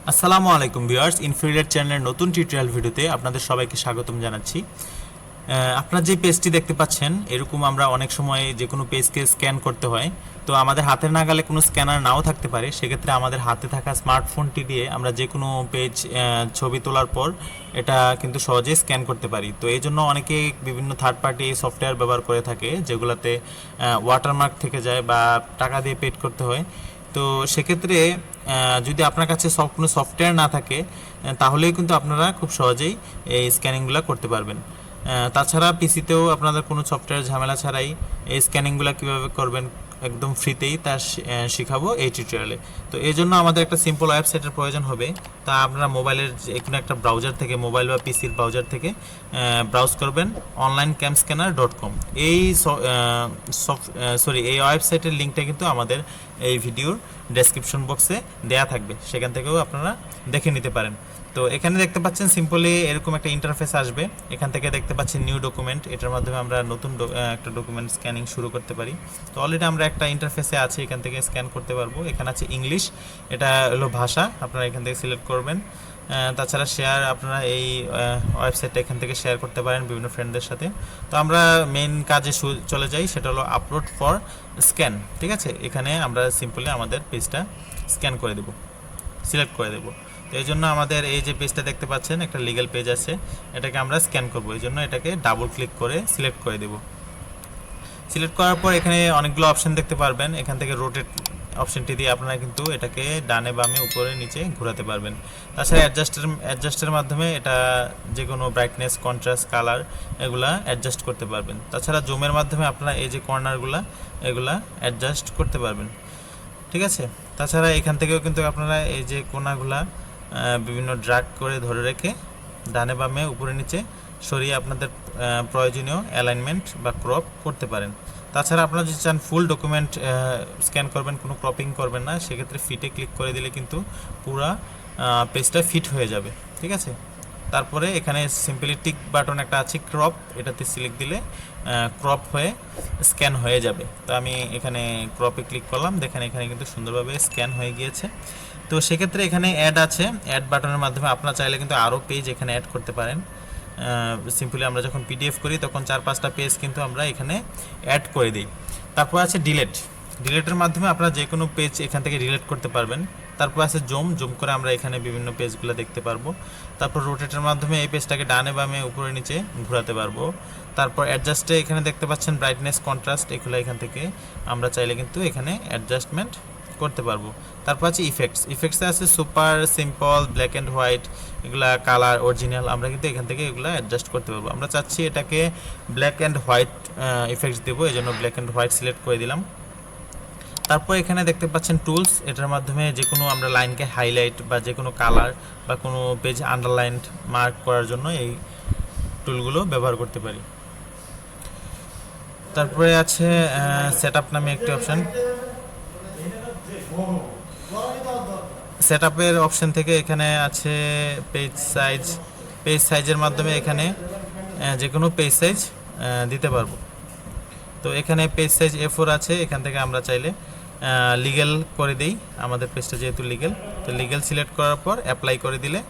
আসসালামু আলাইকুম ভিউয়ার্স, ইনফিনিটের চ্যানেলের নতুন টিউটোরিয়াল ভিডিওতে আপনাদের সবাইকে স্বাগতম জানাচ্ছি। আপনারা যে পেজটি দেখতে পাচ্ছেন, এরকম আমরা অনেক সময় যে কোনো পেজকে স্ক্যান করতে হয়। তো আমাদের হাতের নাগালে কোনো স্ক্যানার নাও থাকতে পারে, সেক্ষেত্রে আমাদের হাতে থাকা স্মার্টফোনটি দিয়ে আমরা যে কোনো পেজ ছবি তোলার পর এটা কিন্তু সহজেই স্ক্যান করতে পারি। তো এই জন্য অনেকে বিভিন্ন থার্ড পার্টি সফটওয়্যার ব্যবহার করে থাকে, যেগুলোতে ওয়াটারমার্ক থেকে যায় বা টাকা দিয়ে পেড করতে হয়। তো সেক্ষেত্রে যদি আপনার কাছে কোনো সফটওয়্যার না থাকে, তাহলেও কিন্তু আপনারা খুব সহজেই এই স্ক্যানিংগুলো করতে পারবেন। তাছাড়া পিসিতেও আপনাদের কোনো সফটওয়্যার ঝামেলা ছাড়াই এই স্ক্যানিংগুলো কীভাবে করবেন একদম ফ্রিতেই তা শেখাবো এই টিউটোরিয়ালে। তো এই জন্য আমাদের একটা সিম্পল ওয়েবসাইটের প্রয়োজন হবে। তা আপনারা মোবাইলের যে কোনো একটা ব্রাউজার থেকে, মোবাইল বা পিসির ব্রাউজার থেকে ব্রাউজ করবেন onlinecamscanner.com। এই এই ওয়েবসাইটের লিঙ্কটা কিন্তু আমাদের এই ভিডিওর ডেসক্রিপশন বক্সে দেয়া থাকবে, সেখান থেকেও আপনারা দেখে নিতে পারেন। তো এখানে দেখতে পাচ্ছেন সিম্পলি এরকম একটা ইন্টারফেস আসবে। এখান থেকে দেখতে পাচ্ছেন নিউ ডকুমেন্ট, এটার মাধ্যমে আমরা নতুন একটা ডকুমেন্ট স্ক্যানিং শুরু করতে পারি। তো অলরেডি আমরা একটা ইন্টারফেসে আছি, এখান থেকে স্ক্যান করতে পারবো। এখানে আছে ইংলিশ, এটা হলো ভাষা, আপনারা এখান থেকে সিলেক্ট করবেন। তাছাড়া শেয়ার, আপনারা এই ওয়েবসাইটটা এখান থেকে শেয়ার করতে পারেন বিভিন্ন ফ্রেন্ডদের সাথে। তো আমরা মেন কাজে চলে যাই, সেটা হলো আপলোড ফর স্ক্যান। ঠিক আছে, এখানে আমরা সিম্পলি আমাদের পেজটা স্ক্যান করে দেব, সিলেক্ট করে দেব। তো এই জন্য আমাদের এই যে পেজটা দেখতে পাচ্ছেন, একটা লিগ্যাল পেজ আছে, এটাকে আমরা স্ক্যান করব। এই জন্য এটাকে ডাবল ক্লিক করে সিলেক্ট করে দেব। সিলেক্ট করার পর এখানে অনেকগুলো অপশন দেখতে পারবেন। এখান থেকে রোটেট অপশনটি দিয়ে আপনারা কিন্তু এটাকে ডানে বামে উপরে নিচে ঘোরাতে পারবেন। তাছাড়া অ্যাডজাস্টের মাধ্যমে এটা যে কোনো ব্রাইটনেস, কন্ট্রাস্ট, কালার এগুলা অ্যাডজাস্ট করতে পারবেন। তাছাড়া জুমের মাধ্যমে আপনারা এই যে কর্নারগুলা এগুলা অ্যাডজাস্ট করতে পারবেন। ঠিক আছে, তাছাড়া এখান থেকেও কিন্তু আপনারা এই যে কোনাগুলা বিভিন্ন ড্র্যাগ করে ধরে রেখে ডানে বামে উপরে নিচে সরিয়ে আপনাদের প্রয়োজনীয় অ্যালাইনমেন্ট বা ক্রপ করতে পারেন। তাছাড়া আপনারা যদি চান ফুল ডকুমেন্ট স্ক্যান করবেন, কোনো ক্রপিং করবেন না, সেক্ষেত্রে ফিটে ক্লিক করে দিলে কিন্তু পুরা পেজটা ফিট হয়ে যাবে। ঠিক আছে, তারপরে এখানে সিম্পলি টিক বাটন একটা আছে ক্রপ, এটাতে সিলেক্ট দিলে ক্রপ হয়ে স্ক্যান হয়ে যাবে। তো আমি এখানে ক্রপে ক্লিক করলাম, দেখেন এখানে কিন্তু সুন্দরভাবে স্ক্যান হয়ে গিয়েছে। তো সেক্ষেত্রে এখানে অ্যাড আছে, অ্যাড বাটনের মাধ্যমে আপনারা চাইলে কিন্তু আরও পেজ এখানে অ্যাড করতে পারেন। সিম্পলি আমরা যখন পিডিএফ করি তখন 4-5টা পেজ কিন্তু আমরা এখানে অ্যাড করে দিই। তারপর আছে ডিলেটের মাধ্যমে আপনারা যে কোনো পেজ এখান থেকে ডিলিট করতে পারবেন। তারপর আছে জুম করে আমরা এখানে বিভিন্ন পেজগুলো দেখতে পারবো। তারপর রোটেটের মাধ্যমে এই পেজটাকে ডানে বামে উপরে নিচে ঘোরাতে পারবো। তারপর অ্যাডজাস্টে এখানে দেখতে পাচ্ছেন ব্রাইটনেস, কন্ট্রাস্ট, এগুলো এখান থেকে আমরা চাইলে কিন্তু এখানে অ্যাডজাস্টমেন্ট করতে পারবো। তারপর আছে ইফেক্টসে আছে super, simple, black and white, এগুলা কালার, অরিজিনাল, আমরা কিন্তু এখান থেকে এগুলো অ্যাডজাস্ট করতে পারবো। আমরা চাচ্ছি এটাকে ব্ল্যাক অ্যান্ড হোয়াইট ইফেক্টস দেবো, এই জন্য ব্ল্যাক অ্যান্ড হোয়াইট সিলেক্ট করে দিলাম। তারপর এখানে দেখতে পাচ্ছেন টুলস, এটার মাধ্যমে যে কোনো আমরা লাইনকে হাইলাইট বা যে কোনো কালার বা কোনো পেজ আন্ডারলাইন মার্ক করার জন্য এই টুলগুলো ব্যবহার করতে পারি। তারপরে আছে সেটআপ নামে একটি অপশন। সেটআপের অপশন থেকে এখানে আছে পেজ সাইজের মাধ্যমে এখানে যে কোনো পেজ সাইজ দিতে পারবো। তো এখানে পেজ সাইজ A4 আছে, এখান থেকে আমরা চাইলে লিগ্যাল করে দেই, আমাদের পেজটা যেহেতু লিগ্যাল। তো লিগ্যাল সিলেক্ট করার পর অ্যাপ্লাই করে দিলে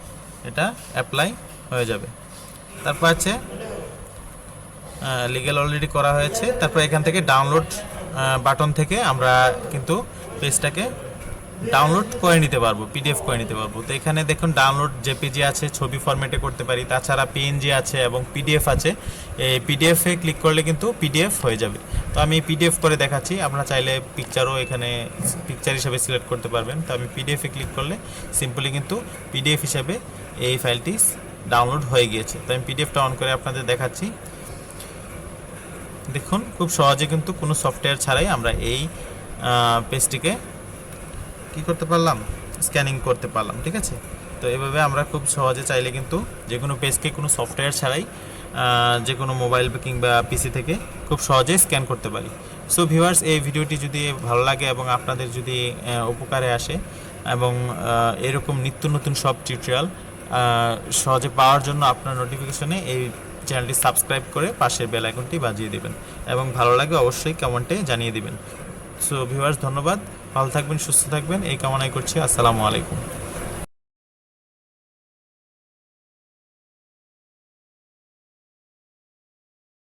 এটা অ্যাপ্লাই হয়ে যাবে। তারপর আছে লিগ্যাল অলরেডি করা হয়েছে। তারপর এখান থেকে ডাউনলোড বাটন থেকে আমরা কিন্তু পেজটাকে ডাউনলোড করে নিতে পারবো, পিডিএফ করে নিতে পারবো। তো এখানে দেখুন ডাউনলোড জেপিজি আছে, ছবি ফরম্যাটে করতে পারি। তাছাড়া পিএনজি আছে এবং পিডিএফ আছে। এই পিডিএফে ক্লিক করলে কিন্তু পিডিএফ হয়ে যাবে। তো আমি পিডিএফ করে দেখাচ্ছি, আপনারা চাইলে পিকচারও এখানে পিকচার হিসাবে সিলেক্ট করতে পারবেন। তো আমি পিডিএফে ক্লিক করলে সিম্পলি কিন্তু পিডিএফ হিসাবে এই ফাইলটি ডাউনলোড হয়ে গিয়েছে। তো আমি পিডিএফটা অন করে আপনাদের দেখাচ্ছি। দেখুন খুব সহজে কিন্তু কোনো সফটওয়্যার ছাড়াই আমরা এই পেজটিকে কি করতে পারলাম, স্ক্যানিং করতে পারলাম। ঠিক আছে, তো এভাবে আমরা খুব সহজে চাইলে কিন্তু যে কোনো পেজকে কোনো সফটওয়্যার ছাড়াই যে কোনো মোবাইল কিংবা পিসি থেকে খুব সহজে স্ক্যান করতে পারি। সো ভিউয়ার্স, এই ভিডিওটি যদি ভালো লাগে এবং আপনাদের যদি উপকারে আসে এবং এরকম নিত্য নতুন সব টিউটোরিয়াল সহজে পাওয়ার জন্য আপনার নোটিফিকেশনে এই চ্যানেলটি সাবস্ক্রাইব করে পাশের বেল আইকনটি বাজিয়ে দেবেন এবং ভালো লাগে অবশ্যই কমেন্টে জানিয়ে দিবেন। সো ভিউয়ার্স, ধন্যবাদ, ভালো থাকবেন, সুস্থ থাকবেন এই কামনাই করছি। আসসালামু আলাইকুম।